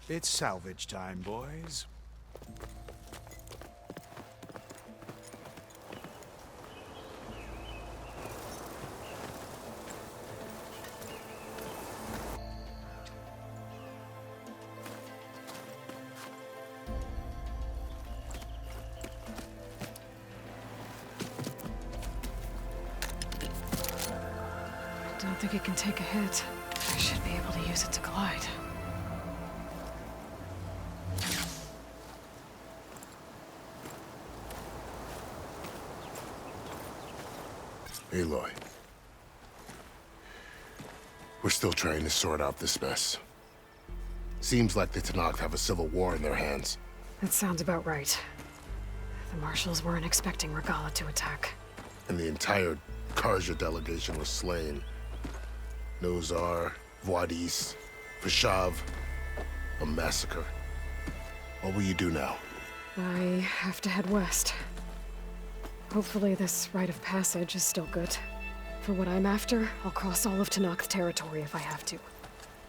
It's salvage time, boys. I don't think it can take a hit. I should be able to use it to glide. Aloy. We're still trying to sort out this mess. Seems like the Tenakth have a civil war in their hands. That sounds about right. The marshals weren't expecting Regala to attack. And the entire Karja delegation was slain. Nozar, Voidis, Vashav. A massacre. What will you do now? I have to head west. Hopefully this rite of passage is still good. For what I'm after, I'll cross all of Tenakth territory if I have to.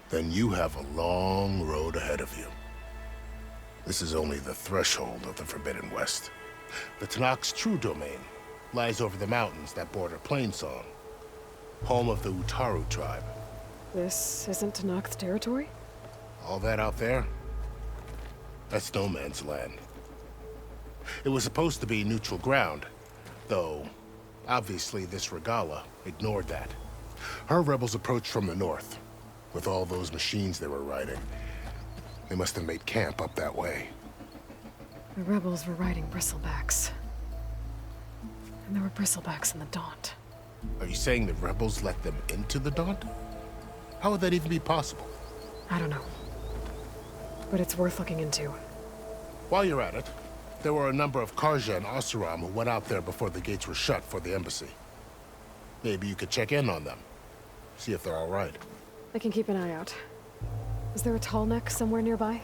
Then you have a long road ahead of you. This is only the threshold of the Forbidden West. The Tenakth's true domain lies over the mountains that border Plainsong, home of the Utaru tribe. This isn't Tenakth territory? All that out there? That's no man's land. It was supposed to be neutral ground, though obviously this Regala ignored that. Her rebels approached from the north, with all those machines they were riding. They must have made camp up that way. The rebels were riding bristlebacks. And there were bristlebacks in the Daunt. Are you saying the rebels let them into the Daunt? How would that even be possible? I don't know. But it's worth looking into. While you're at it, there were a number of Karja and Oseram who went out there before the gates were shut for the embassy. Maybe you could check in on them. See if they're all right. I can keep an eye out. Is there a tall neck somewhere nearby?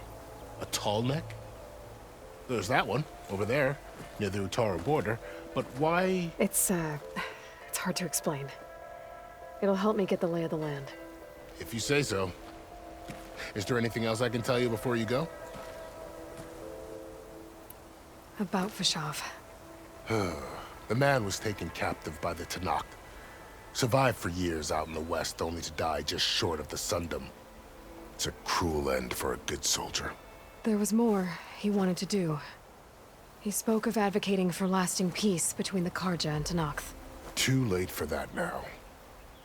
A tall neck? There's that one, over there, near the Utaru border. But why? It's hard to explain. It'll help me get the lay of the land. If you say so. Is there anything else I can tell you before you go? About Vashav. The man was taken captive by the Tenakth. Survived for years out in the west, only to die just short of the Sundom. It's a cruel end for a good soldier. There was more he wanted to do. He spoke of advocating for lasting peace between the Karja and Tenakth. Too late for that now.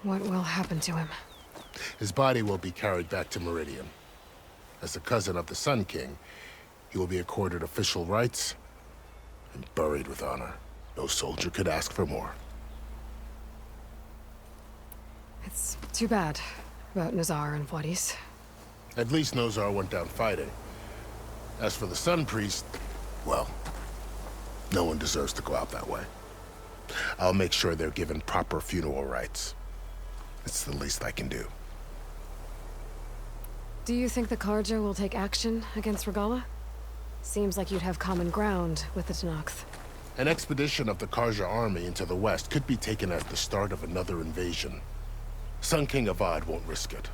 What will happen to him? His body will be carried back to Meridian. As a cousin of the Sun King, he will be accorded official rights and buried with honor. No soldier could ask for more. It's too bad about Nazar and Voidis. At least Nozar went down fighting. As for the Sun Priest, well, no one deserves to go out that way. I'll make sure they're given proper funeral rites. It's the least I can do. Do you think the Karja will take action against Regala? Seems like you'd have common ground with the Tenakth. An expedition of the Karja army into the west could be taken at the start of another invasion. Sun King Avad won't risk it.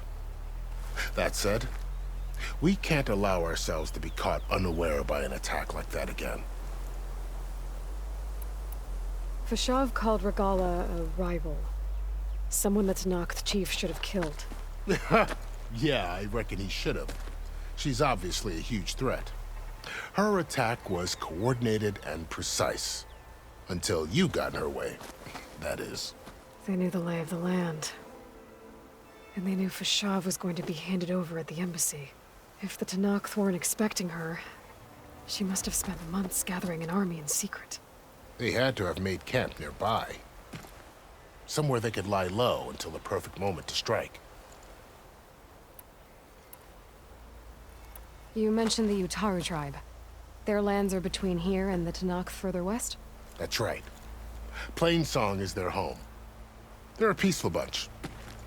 That said, we can't allow ourselves to be caught unaware by an attack like that again. Vashav called Regala a rival. Someone the Tenakth chief should have killed. Yeah, I reckon he should have. She's obviously a huge threat. Her attack was coordinated and precise. Until you got in her way, that is. They knew the lay of the land. And they knew Vashav was going to be handed over at the embassy. If the Tenakth weren't expecting her, she must have spent months gathering an army in secret. They had to have made camp nearby. Somewhere they could lie low until the perfect moment to strike. You mentioned the Utaru tribe. Their lands are between here and the Tenakth further west? That's right. Plainsong is their home. They're a peaceful bunch,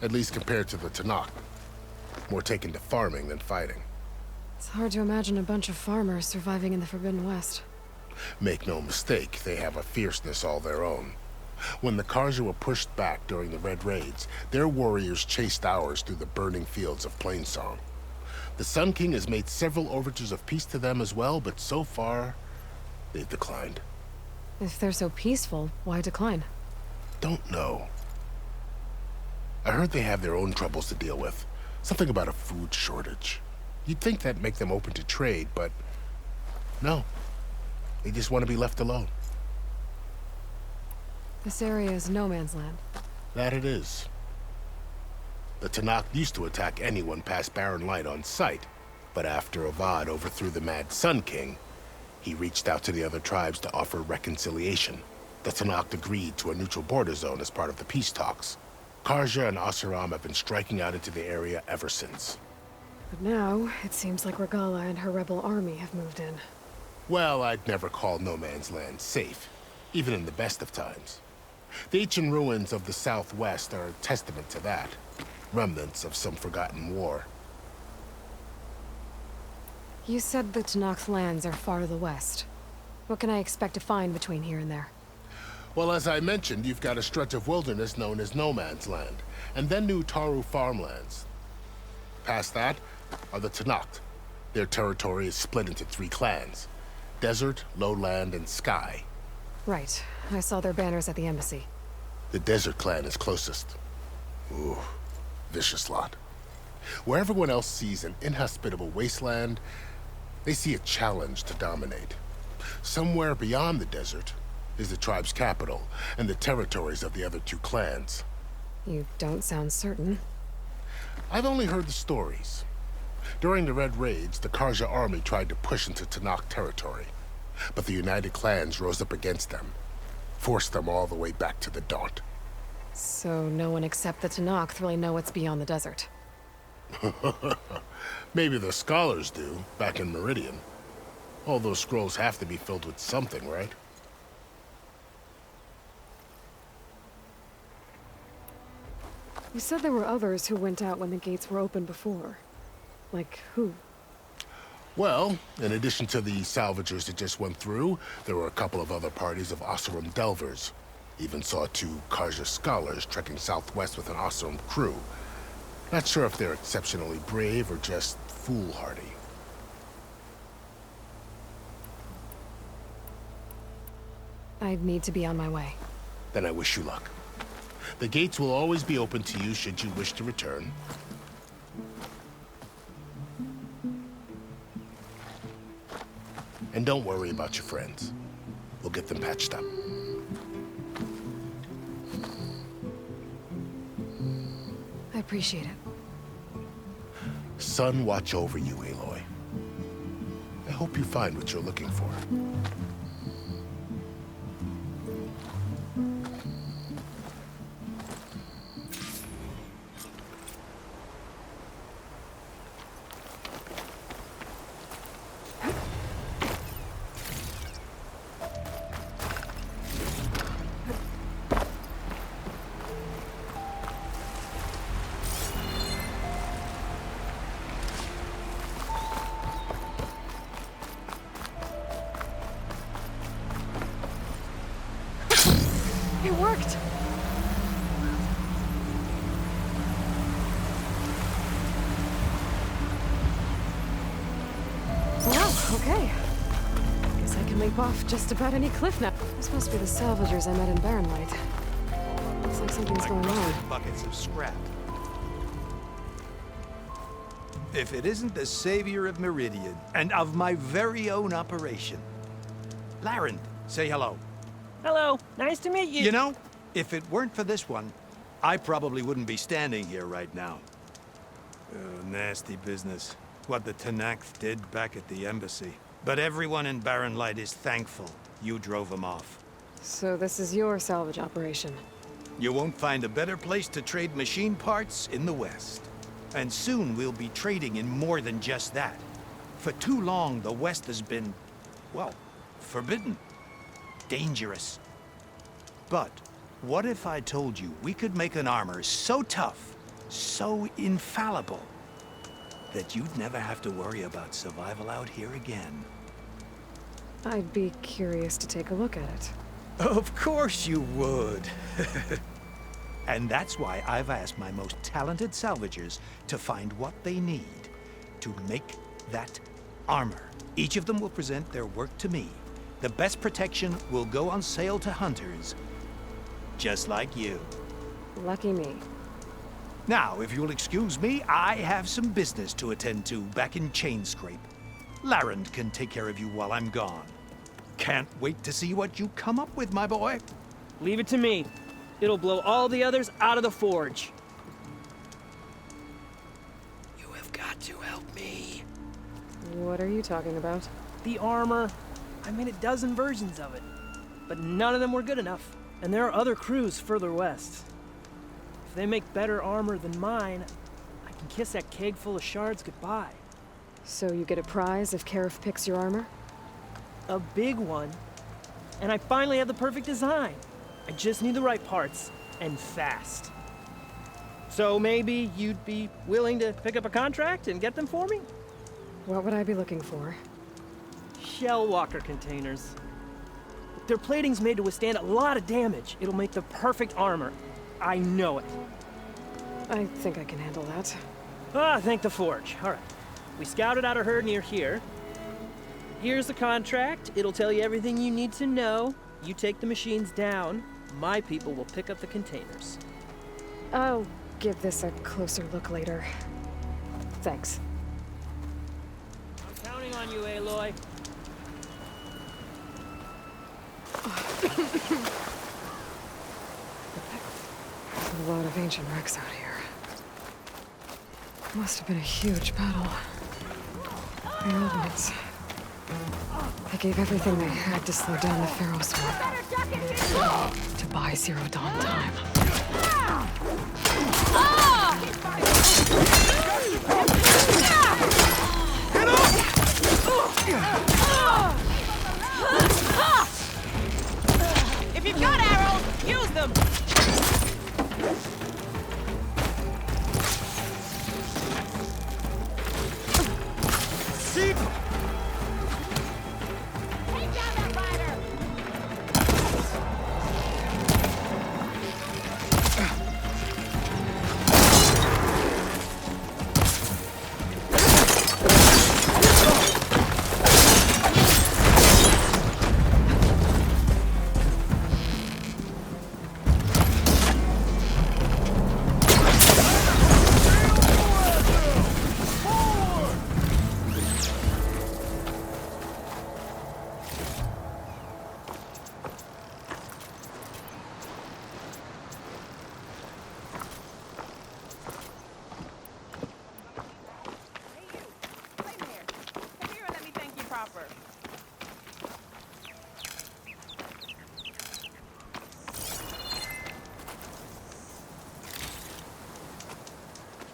at least compared to the Tenakth. More taken to farming than fighting. It's hard to imagine a bunch of farmers surviving in the Forbidden West. Make no mistake, they have a fierceness all their own. When the Karja were pushed back during the Red Raids, their warriors chased ours through the burning fields of Plainsong. The Sun King has made several overtures of peace to them as well, but so far, they've declined. If they're so peaceful, why decline? Don't know. I heard they have their own troubles to deal with. Something about a food shortage. You'd think that'd make them open to trade, but no. They just want to be left alone. This area is no man's land. That it is. The Tanakh used to attack anyone past Barren Light on sight, but after Avad overthrew the Mad Sun King, he reached out to the other tribes to offer reconciliation. The Tanakh agreed to a neutral border zone as part of the peace talks. Karja and Asuram have been striking out into the area ever since. But now, it seems like Regala and her rebel army have moved in. Well, I'd never call no man's land safe, even in the best of times. The ancient ruins of the Southwest are a testament to that. Remnants of some forgotten war. You said the Tanakh's lands are far to the west. What can I expect to find between here and there? Well, as I mentioned, you've got a stretch of wilderness known as No Man's Land, and then new Taru farmlands. Past that are the Tanakh. Their territory is split into 3 clans: Desert, Lowland, and Sky. Right. I saw their banners at the embassy. The Desert clan is closest. Ooh, vicious lot. Where everyone else sees an inhospitable wasteland, they see a challenge to dominate. Somewhere beyond the desert is the tribe's capital and the territories of the other 2 clans. You don't sound certain. I've only heard the stories. During the Red Raids, the Karja army tried to push into Tanakh territory, but the United Clans rose up against them, forced them all the way back to the Daunt. So no one except the Tanakh really know what's beyond the desert. Maybe the scholars do, back in Meridian. All those scrolls have to be filled with something, right? You said there were others who went out when the gates were open before. Like who? Well, in addition to the salvagers that just went through, there were a couple of other parties of Oseram delvers. Even saw 2 Karja scholars trekking southwest with an Oseram crew. Not sure if they're exceptionally brave or just foolhardy. I'd need to be on my way. Then I wish you luck. The gates will always be open to you should you wish to return. And don't worry about your friends. We'll get them patched up. I appreciate it. Sun watch over you, Aloy. I hope you find what you're looking for. It worked! Well, okay. Guess I can leap off just about any cliff now. This must be the salvagers I met in Barren Light. Looks like something's going on. Buckets of scrap. If it isn't the savior of Meridian, and of my very own operation. Laren, say hello. Hello, nice to meet you. You know, if it weren't for this one, I probably wouldn't be standing here right now. Nasty business. What the Tanakh did back at the embassy. But everyone in Barren Light is thankful you drove them off. So this is your salvage operation. You won't find a better place to trade machine parts in the West. And soon we'll be trading in more than just that. For too long, the West has been, well, forbidden. Dangerous. But what if I told you we could make an armor so tough, so infallible, that you'd never have to worry about survival out here again? I'd be curious to take a look at it. Of course you would. And that's why I've asked my most talented salvagers to find what they need to make that armor. Each of them will present their work to me. The best protection will go on sale to hunters, just like you. Lucky me. Now, if you'll excuse me, I have some business to attend to back in Chainscrape. Larend can take care of you while I'm gone. Can't wait to see what you come up with, my boy. Leave it to me. It'll blow all the others out of the forge. You have got to help me. What are you talking about? The armor. I made a dozen versions of it, but none of them were good enough. And there are other crews further west. If they make better armor than mine, I can kiss that keg full of shards goodbye. So you get a prize if Karif picks your armor? A big one. And I finally have the perfect design. I just need the right parts, and fast. So maybe you'd be willing to pick up a contract and get them for me? What would I be looking for? Shell walker containers. Their plating's made to withstand a lot of damage. It'll make the perfect armor. I know it. I think I can handle that. Ah, thank the forge. All right. We scouted out a herd near here. Here's the contract. It'll tell you everything you need to know. You take the machines down. My people will pick up the containers. I'll give this a closer look later. Thanks. I'm counting on you, Aloy. A lot of ancient wrecks out here. Must have been a huge battle. The elements. They gave everything they had to slow down the Pharaoh swarm. To buy Zero Dawn time. If you've got arrows, use them! Sheep! Take down that rider!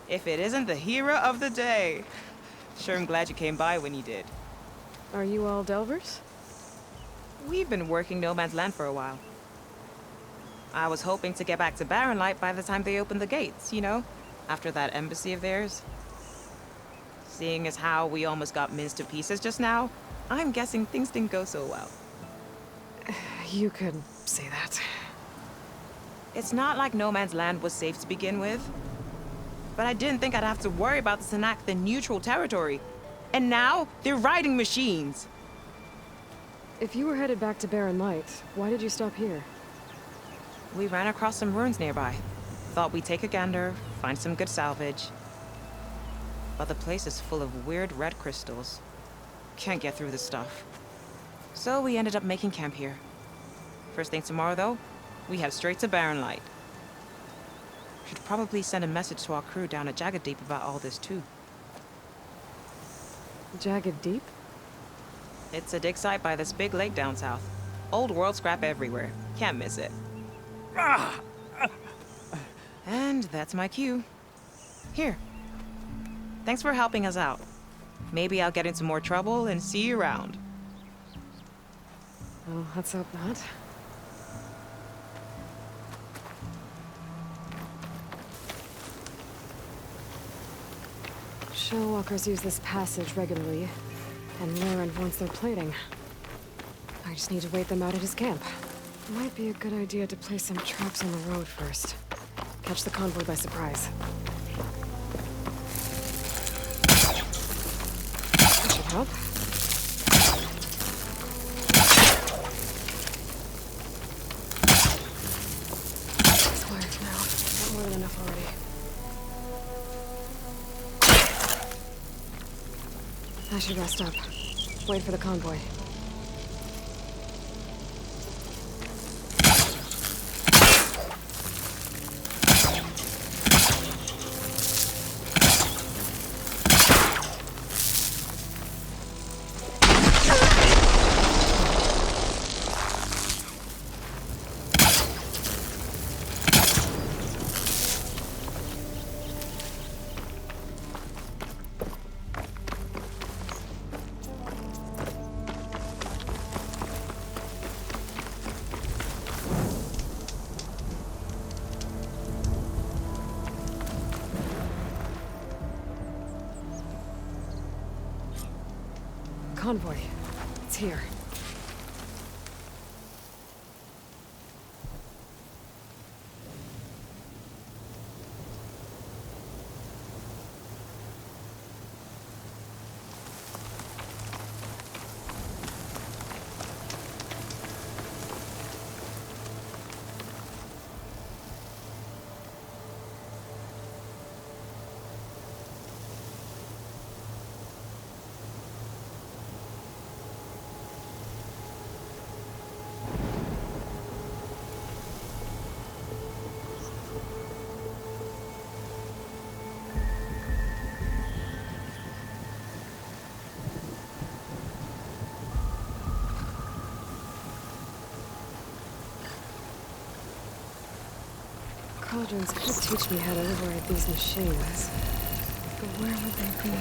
If it isn't the hero of the day. Sure, I'm glad you came by when you did. Are you all Delvers? We've been working No Man's Land for a while. I was hoping to get back to Barren Light by the time they opened the gates, you know? After that embassy of theirs. Seeing as how we almost got minced to pieces just now, I'm guessing things didn't go so well. You could say that. It's not like No Man's Land was safe to begin with. But I didn't think I'd have to worry about the Sanak, the neutral territory. And now, they're riding machines. If you were headed back to Barren Light, why did you stop here? We ran across some ruins nearby. Thought we'd take a gander, find some good salvage. But the place is full of weird red crystals. Can't get through the stuff. So we ended up making camp here. First thing tomorrow, though, we head straight to Barren Light. Should probably send a message to our crew down at Jagged Deep about all this, too. Jagged Deep? It's a dig site by this big lake down south. Old world scrap everywhere. Can't miss it. And that's my cue. Here. Thanks for helping us out. Maybe I'll get into more trouble and see you around. Well, let's hope not. Shellwalkers use this passage regularly, and Lauren wants their plating. I just need to wait them out at his camp. Might be a good idea to place some traps on the road first. Catch the convoy by surprise. Help? It's quiet now. Not more than enough already. I should rest up. Wait for the convoy. Convoy. It's here. Cauldrons could teach me how to override these machines. But where would they be?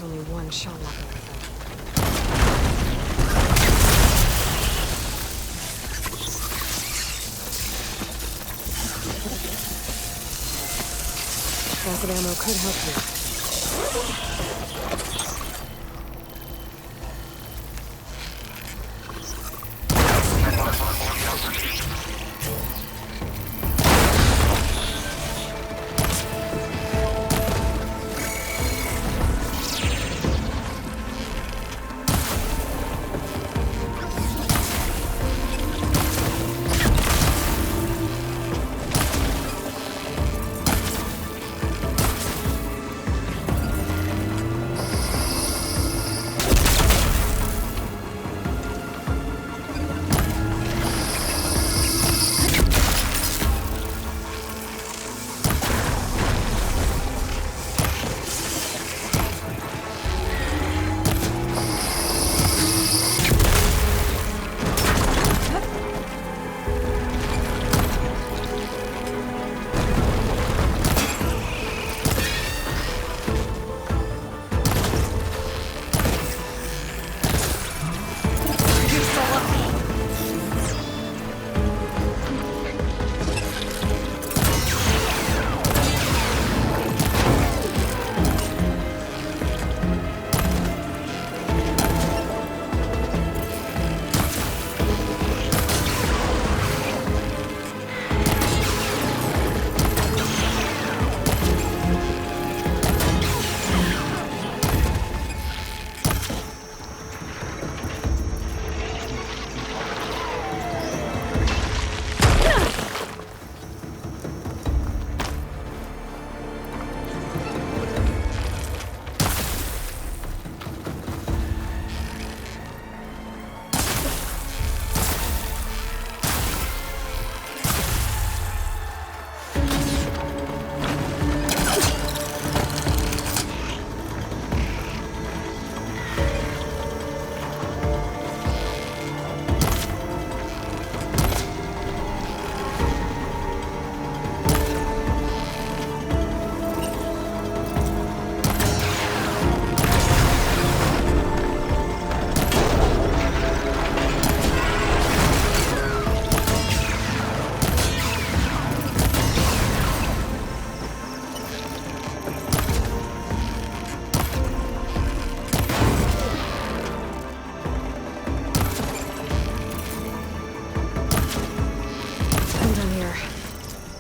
There's only one shot left of them. Acid ammo could help you.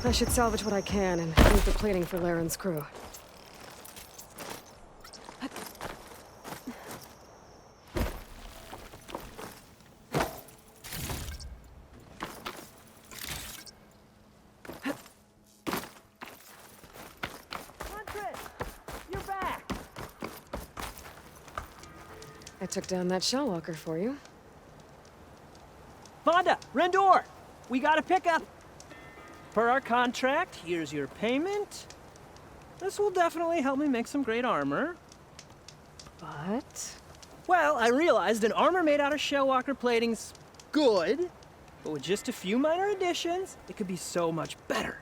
I should salvage what I can and leave the plating for Laren's crew. Huntress! You're back! I took down that shell walker for you. Vonda! Rendor! We got a pickup! Per our contract, here's your payment. This will definitely help me make some great armor. But... Well, I realized an armor made out of shellwalker plating's good, but with just a few minor additions, it could be so much better.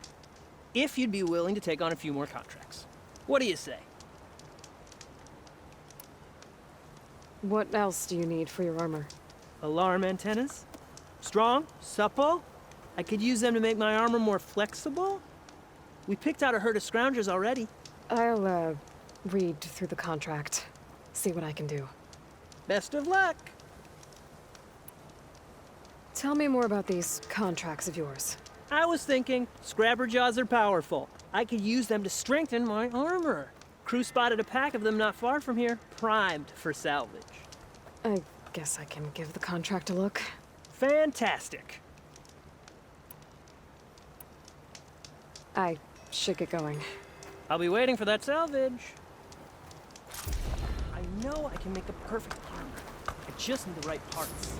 If you'd be willing to take on a few more contracts. What do you say? what else do you need for your armor? Alarm antennas? Strong, supple. I could use them to make my armor more flexible. We picked out a herd of scroungers already. I'll, read through the contract. See what I can do. Best of luck. Tell me more about these contracts of yours. I was thinking, scrabber jaws are powerful. I could use them to strengthen my armor. Crew spotted a pack of them not far from here, primed for salvage. I guess I can give the contract a look. Fantastic. I should get going. I'll be waiting for that salvage. I know I can make a perfect armor. I just need the right parts.